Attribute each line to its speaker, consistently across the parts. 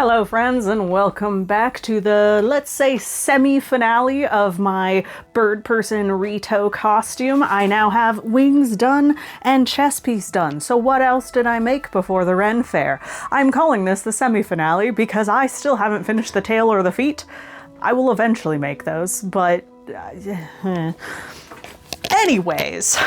Speaker 1: Hello friends, and welcome back to the, let's say, semi-finale of my bird person Rito costume. I now have wings done and chest piece done. So what else did I make before the Ren Fair? I'm calling this the semi-finale because I still haven't finished the tail or the feet. I will eventually make those, but... anyways...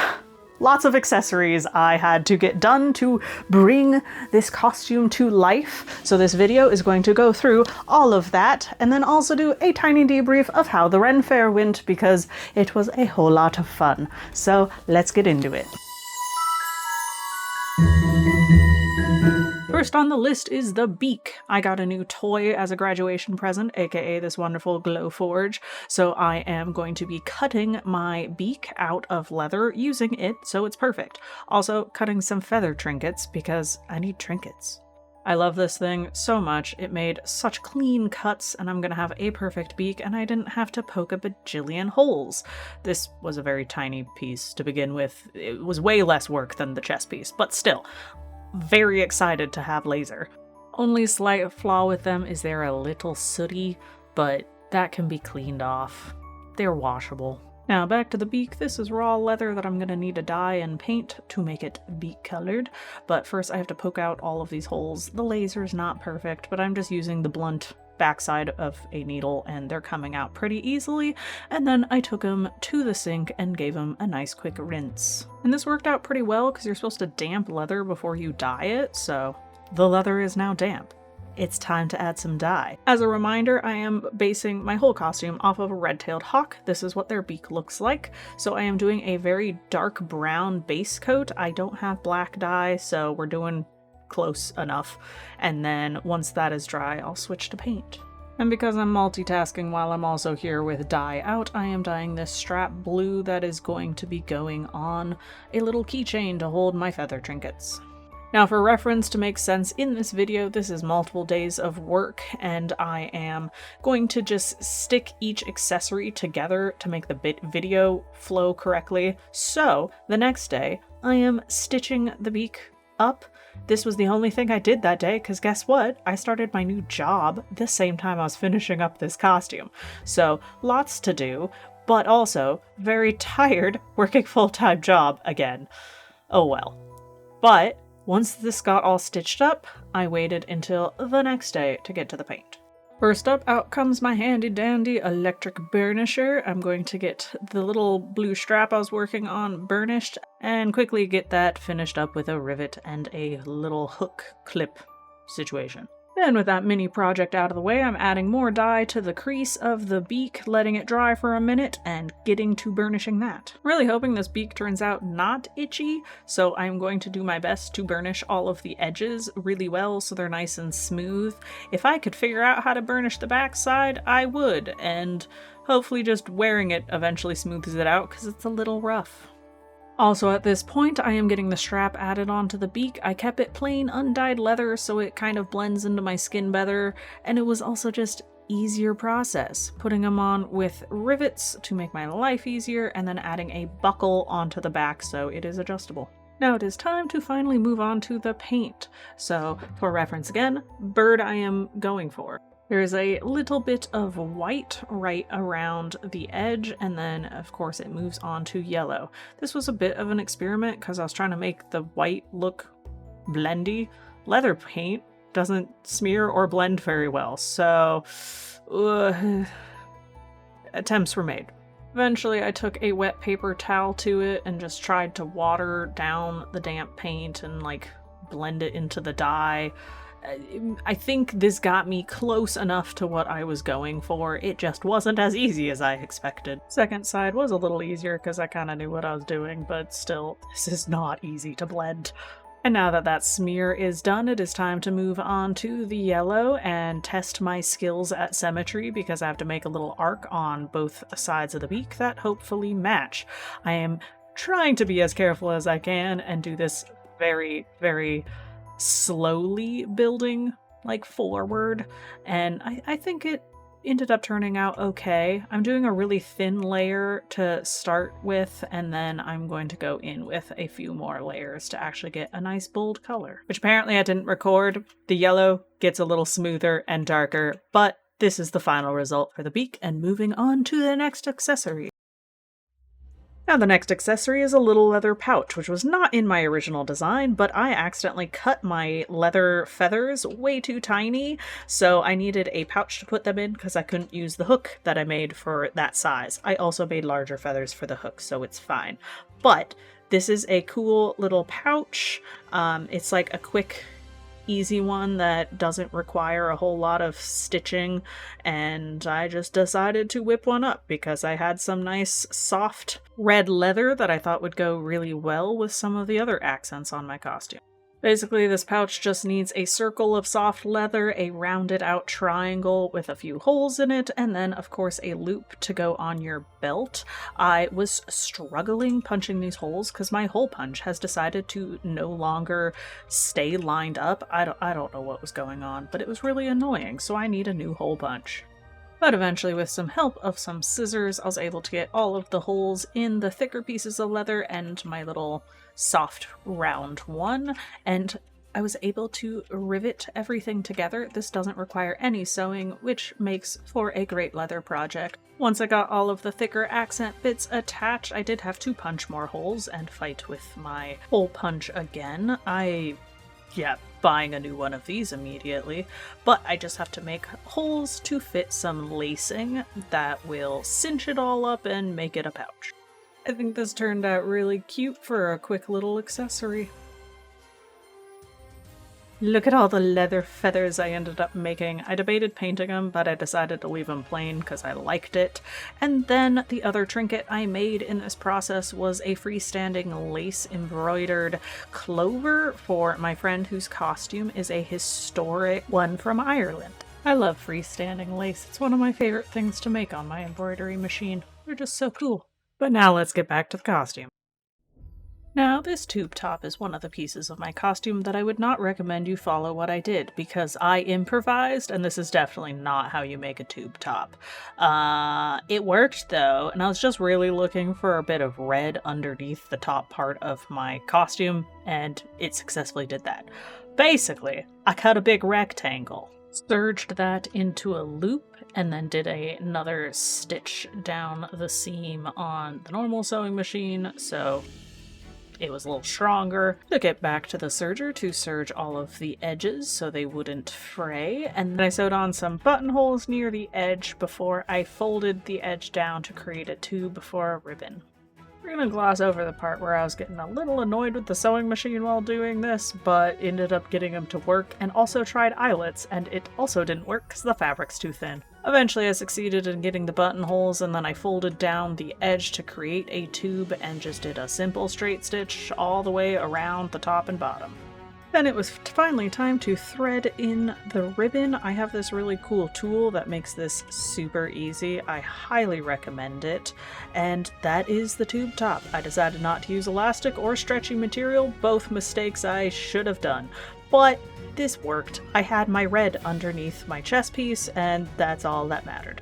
Speaker 1: lots of accessories I had to get done to bring this costume to life. So this video is going to go through all of that and then also do a tiny debrief of how the Ren Fair went because it was a whole lot of fun. So let's get into it. First on the list is the beak. I got a new toy as a graduation present, aka this wonderful glow forge, so I am going to be cutting my beak out of leather using it, so it's perfect. Also cutting some feather trinkets because I need trinkets. I love this thing so much. It made such clean cuts and I'm gonna have a perfect beak and I didn't have to poke a bajillion holes. This was a very tiny piece to begin with. It was way less work than the chest piece, but still. Very excited to have laser. Only slight flaw with them is they're a little sooty, but that can be cleaned off. They're washable. Now back to the beak. This is raw leather that I'm gonna need to dye and paint to make it beak colored, but first I have to poke out all of these holes. The laser's not perfect, but I'm just using the blunt backside of a needle and they're coming out pretty easily, and then I took them to the sink and gave them a nice quick rinse. And this worked out pretty well because you're supposed to damp leather before you dye it, so the leather is now damp. It's time to add some dye. As a reminder, I am basing my whole costume off of a red-tailed hawk. This is what their beak looks like. So I am doing a very dark brown base coat. I don't have black dye, so we're doing close enough, and then once that is dry I'll switch to paint. And because I'm multitasking while I'm also here with dye out, I am dyeing this strap blue that is going to be going on a little keychain to hold my feather trinkets. Now for reference, to make sense in this video, this is multiple days of work and I am going to just stick each accessory together to make the video flow correctly. So the next day I am stitching the beak up. This was the only thing I did that day because guess what? I started my new job the same time I was finishing up this costume. So lots to do, but also very tired working full-time job again. Oh well. But once this got all stitched up, I waited until the next day to get to the paint. First up, out comes my handy dandy electric burnisher. I'm going to get the little blue strap I was working on burnished and quickly get that finished up with a rivet and a little hook clip situation. Then with that mini project out of the way, I'm adding more dye to the crease of the beak, letting it dry for a minute, and getting to burnishing that. I'm really hoping this beak turns out not itchy, so I'm going to do my best to burnish all of the edges really well so they're nice and smooth. If I could figure out how to burnish the backside, I would, and hopefully just wearing it eventually smooths it out because it's a little rough. Also at this point, I am getting the strap added onto the beak. I kept it plain undyed leather so it kind of blends into my skin better, and it was also just easier process. Putting them on with rivets to make my life easier, and then adding a buckle onto the back so it is adjustable. Now it is time to finally move on to the paint. So for reference again, bird I am going for. There's a little bit of white right around the edge, and then of course it moves on to yellow. This was a bit of an experiment because I was trying to make the white look blendy. Leather paint doesn't smear or blend very well, so attempts were made. Eventually I took a wet paper towel to it and just tried to water down the damp paint and like blend it into the dye. I think this got me close enough to what I was going for. It just wasn't as easy as I expected. Second side was a little easier because I kind of knew what I was doing, but still, this is not easy to blend. And now that that smear is done, it is time to move on to the yellow and test my skills at symmetry because I have to make a little arc on both sides of the beak that hopefully match. I am trying to be as careful as I can and do this very, very slowly building like forward, and I think it ended up turning out okay. I'm doing a really thin layer to start with, and then I'm going to go in with a few more layers to actually get a nice bold color, which apparently I didn't record. The yellow gets a little smoother and darker, but this is the final result for the beak, and moving on to the next accessory. Now the next accessory is a little leather pouch, which was not in my original design, but I accidentally cut my leather feathers way too tiny, so I needed a pouch to put them in because I couldn't use the hook that I made for that size. I also made larger feathers for the hook, so it's fine. But this is a cool little pouch. It's like a quick, easy one that doesn't require a whole lot of stitching, and I just decided to whip one up because I had some nice soft red leather that I thought would go really well with some of the other accents on my costume. Basically, this pouch just needs a circle of soft leather, a rounded out triangle with a few holes in it, and then, of course, a loop to go on your belt. I was struggling punching these holes because my hole punch has decided to no longer stay lined up. I don't know what was going on, but it was really annoying, so I need a new hole punch. But eventually, with some help of some scissors, I was able to get all of the holes in the thicker pieces of leather and my little soft round one, and I was able to rivet everything together. This doesn't require any sewing, which makes for a great leather project. Once I got all of the thicker accent bits attached, I did have to punch more holes and fight with my hole punch again. Buying a new one of these immediately, but I just have to make holes to fit some lacing that will cinch it all up and make it a pouch. I think this turned out really cute for a quick little accessory. Look at all the leather feathers I ended up making. I debated painting them, but I decided to leave them plain because I liked it. And then the other trinket I made in this process was a freestanding lace embroidered clover for my friend whose costume is a historic one from Ireland. I love freestanding lace. It's one of my favorite things to make on my embroidery machine. They're just so cool. But now let's get back to the costume. Now, this tube top is one of the pieces of my costume that I would not recommend you follow what I did, because I improvised, and this is definitely not how you make a tube top. It worked, though, and I was just really looking for a bit of red underneath the top part of my costume, and it successfully did that. Basically, I cut a big rectangle, serged that into a loop, and then did another stitch down the seam on the normal sewing machine, so it was a little stronger. Took it back to the serger to serge all of the edges so they wouldn't fray, and then I sewed on some buttonholes near the edge before I folded the edge down to create a tube for a ribbon. We're gonna gloss over the part where I was getting a little annoyed with the sewing machine while doing this, but ended up getting them to work, and also tried eyelets, and it also didn't work because the fabric's too thin. Eventually I succeeded in getting the buttonholes, and then I folded down the edge to create a tube and just did a simple straight stitch all the way around the top and bottom. Then it was finally time to thread in the ribbon. I have this really cool tool that makes this super easy. I highly recommend it. And that is the tube top. I decided not to use elastic or stretchy material, both mistakes I should have done. But this worked. I had my red underneath my chest piece, and that's all that mattered.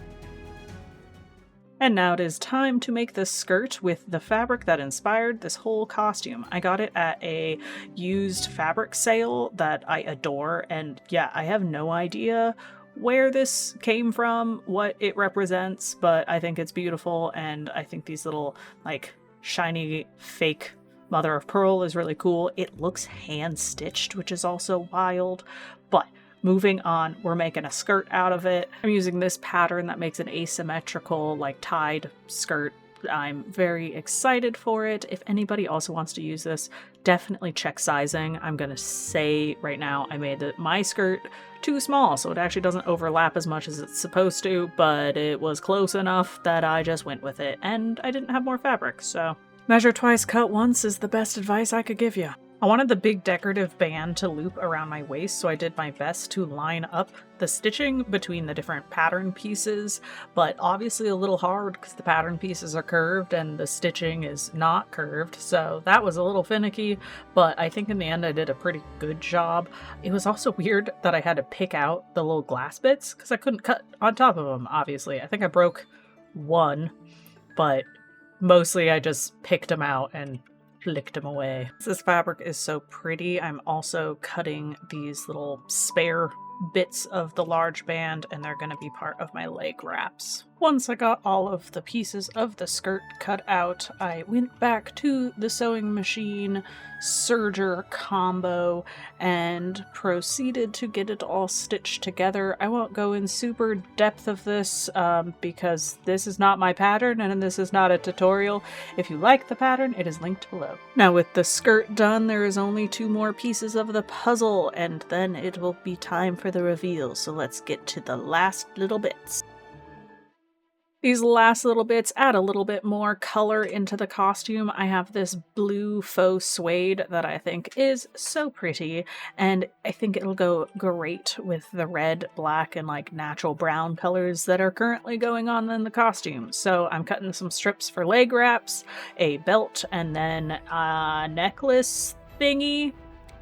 Speaker 1: And now it is time to make the skirt with the fabric that inspired this whole costume. I got it at a used fabric sale that I adore, and yeah, I have no idea where this came from, what it represents, but I think it's beautiful, and I think these little, like, shiny fake mother of pearl is really cool. It looks hand-stitched, which is also wild, but moving on, we're making a skirt out of it. I'm using this pattern that makes an asymmetrical, like, tied skirt. I'm very excited for it. If anybody also wants to use this, definitely check sizing. I'm gonna say right now I made my skirt too small, so it actually doesn't overlap as much as it's supposed to, but it was close enough that I just went with it, and I didn't have more fabric, so measure twice, cut once is the best advice I could give you. I wanted the big decorative band to loop around my waist, so I did my best to line up the stitching between the different pattern pieces, but obviously a little hard because the pattern pieces are curved and the stitching is not curved, so that was a little finicky, but I think in the end I did a pretty good job. It was also weird that I had to pick out the little glass bits because I couldn't cut on top of them, obviously. I think I broke one, but mostly I just picked them out and flicked them away. This fabric is so pretty. I'm also cutting these little spare bits of the large band, and they're going to be part of my leg wraps. Once I got all of the pieces of the skirt cut out, I went back to the sewing machine serger combo and proceeded to get it all stitched together. I won't go in super depth of this because this is not my pattern and this is not a tutorial. If you like the pattern, it is linked below. Now with the skirt done, there is only 2 more pieces of the puzzle and then it will be time for the reveal, so let's get to the last little bits. These last little bits add a little bit more color into the costume. I have this blue faux suede that I think is so pretty, and I think it'll go great with the red, black, and like natural brown colors that are currently going on in the costume. So I'm cutting some strips for leg wraps, a belt, and then a necklace thingy.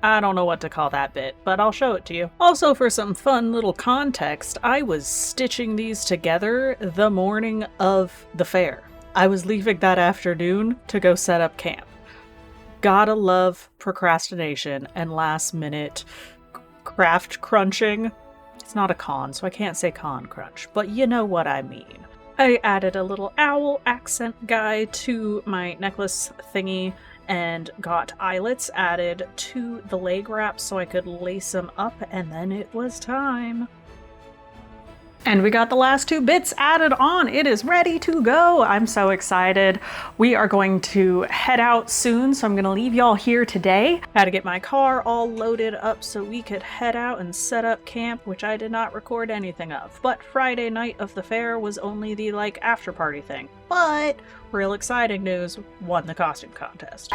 Speaker 1: I don't know what to call that bit, but I'll show it to you. Also, for some fun little context, I was stitching these together the morning of the fair. I was leaving that afternoon to go set up camp. Gotta love procrastination and last minute craft crunching. It's not a con, so I can't say con crunch, but you know what I mean. I added a little owl accent guy to my necklace thingy and got eyelets added to the leg wraps so I could lace them up, and then it was time. And we got the last 2 bits added on. It is ready to go. I'm so excited. We are going to head out soon, so I'm going to leave y'all here today. I had to get my car all loaded up so we could head out and set up camp, which I did not record anything of. But Friday night of the fair was only the after party thing. But real exciting news, won the costume contest.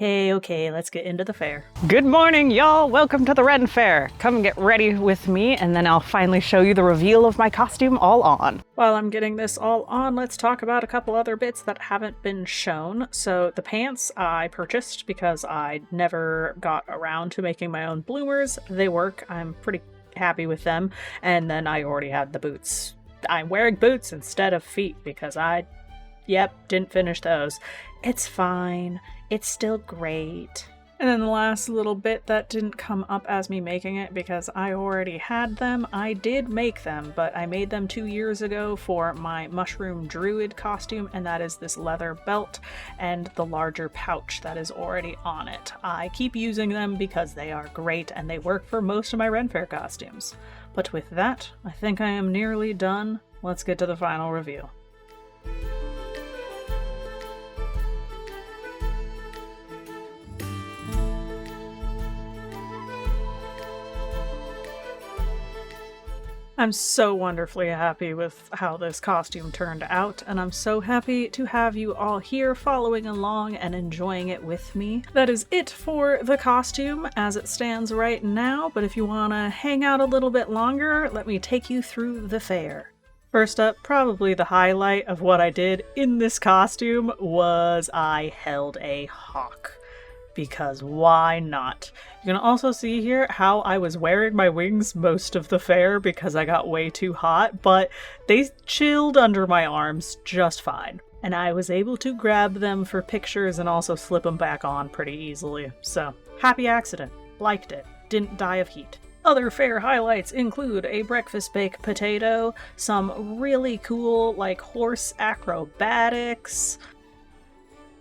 Speaker 1: Okay, let's get into the fair. Good morning, y'all. Welcome to the Ren Fair. Come get ready with me, and then I'll finally show you the reveal of my costume all on. While I'm getting this all on, let's talk about a couple other bits that haven't been shown. So the pants I purchased because I never got around to making my own bloomers. They work. I'm pretty happy with them. And then I already had the boots. I'm wearing boots instead of feet because didn't finish those. It's fine. It's still great. And then the last little bit that didn't come up as me making it because I already had them. I did make them, but I made them 2 years ago for my mushroom druid costume, and that is this leather belt and the larger pouch that is already on it. I keep using them because they are great and they work for most of my Ren Fair costumes. But with that, I think I am nearly done. Let's get to the final review. I'm so wonderfully happy with how this costume turned out, and I'm so happy to have you all here following along and enjoying it with me. That is it for the costume as it stands right now, but if you want to hang out a little bit longer, let me take you through the fair. First up, probably the highlight of what I did in this costume was I held a hawk. Because why not? You can also see here how I was wearing my wings most of the fair because I got way too hot, but they chilled under my arms just fine. And I was able to grab them for pictures and also slip them back on pretty easily. So, happy accident. Liked it. Didn't die of heat. Other fair highlights include a breakfast baked potato, some really cool horse acrobatics,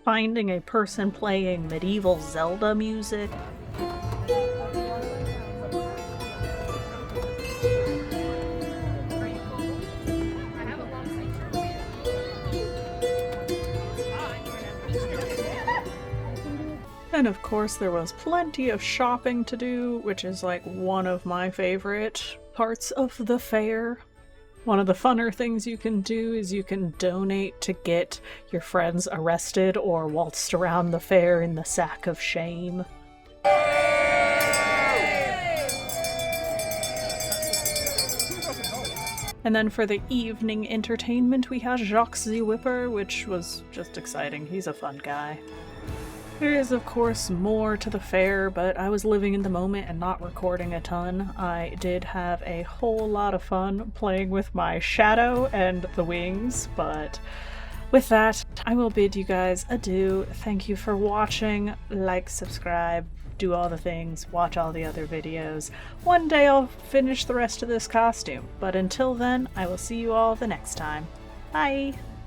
Speaker 1: finding a person playing medieval Zelda music, and of course there was plenty of shopping to do, which is one of my favorite parts of the fair. One of the funner things you can do is you can donate to get your friends arrested or waltzed around the fair in the sack of shame. And then for the evening entertainment, we had Jacques the Whipper, which was just exciting. He's a fun guy. There is, of course, more to the fair, but I was living in the moment and not recording a ton. I did have a whole lot of fun playing with my shadow and the wings, but with that, I will bid you guys adieu. Thank you for watching. Like, subscribe, do all the things, watch all the other videos. One day I'll finish the rest of this costume, but until then, I will see you all the next time. Bye!